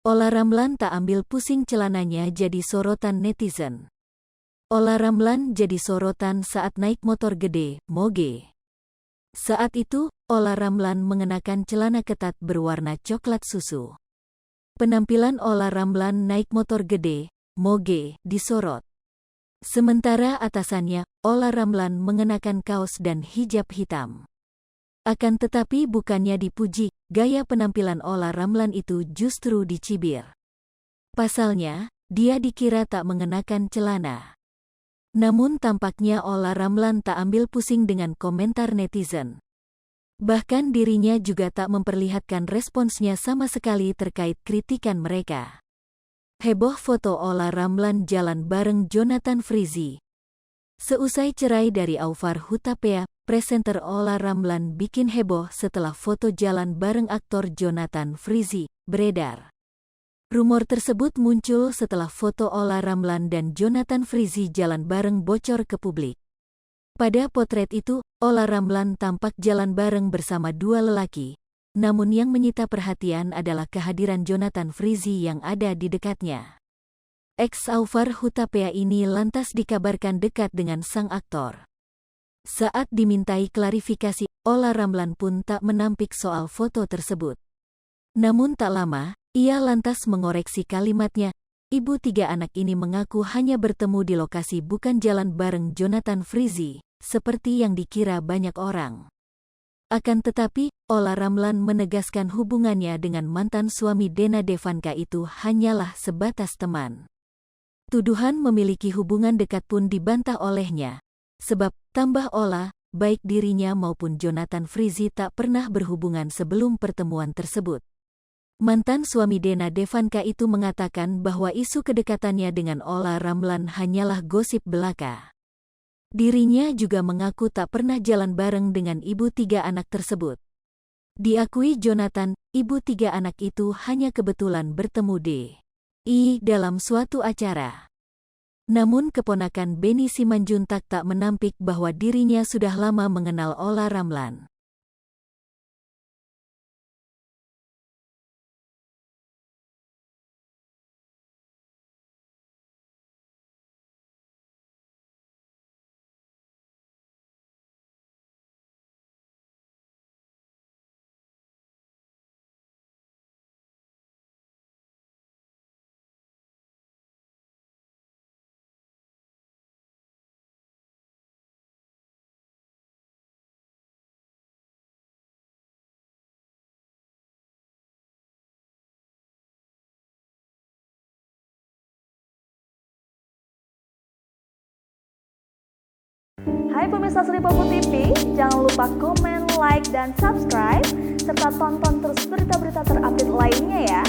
Olla Ramlan tak ambil pusing celananya jadi sorotan netizen. Olla Ramlan jadi sorotan saat naik motor gede, moge. Saat itu, Olla Ramlan mengenakan celana ketat berwarna coklat susu. Penampilan Olla Ramlan naik motor gede, moge, disorot. Sementara atasannya, Olla Ramlan mengenakan kaos dan hijab hitam. Akan tetapi bukannya dipuji, gaya penampilan Olla Ramlan itu justru dicibir. Pasalnya, dia dikira tak mengenakan celana. Namun tampaknya Olla Ramlan tak ambil pusing dengan komentar netizen. Bahkan dirinya juga tak memperlihatkan responsnya sama sekali terkait kritikan mereka. Heboh foto Olla Ramlan jalan bareng Jonathan Frizzy. Seusai cerai dari Aufar Hutapea, presenter Olla Ramlan bikin heboh setelah foto jalan bareng aktor Jonathan Frizzy beredar. Rumor tersebut muncul setelah foto Olla Ramlan dan Jonathan Frizzy jalan bareng bocor ke publik. Pada potret itu, Olla Ramlan tampak jalan bareng bersama dua lelaki. Namun yang menyita perhatian adalah kehadiran Jonathan Frizzy yang ada di dekatnya. Ex-Aufar Hutapea ini lantas dikabarkan dekat dengan sang aktor. Saat dimintai klarifikasi, Olla Ramlan pun tak menampik soal foto tersebut. Namun tak lama, ia lantas mengoreksi kalimatnya. Ibu tiga anak ini mengaku hanya bertemu di lokasi bukan jalan bareng Jonathan Frizzy, seperti yang dikira banyak orang. Akan tetapi, Olla Ramlan menegaskan hubungannya dengan mantan suami Dena Devanka itu hanyalah sebatas teman. Tuduhan memiliki hubungan dekat pun dibantah olehnya. Sebab, tambah Olla, baik dirinya maupun Jonathan Frizzy tak pernah berhubungan sebelum pertemuan tersebut. Mantan suami Dena Devanka itu mengatakan bahwa isu kedekatannya dengan Olla Ramlan hanyalah gosip belaka. Dirinya juga mengaku tak pernah jalan bareng dengan ibu tiga anak tersebut. Diakui Jonathan, ibu tiga anak itu hanya kebetulan bertemu dalam suatu acara. Namun keponakan Benny Simanjuntak tak menampik bahwa dirinya sudah lama mengenal Olla Ramlan. Hai pemirsa Seripopo TV, jangan lupa komen, like, dan subscribe, serta tonton terus berita-berita terupdate lainnya ya.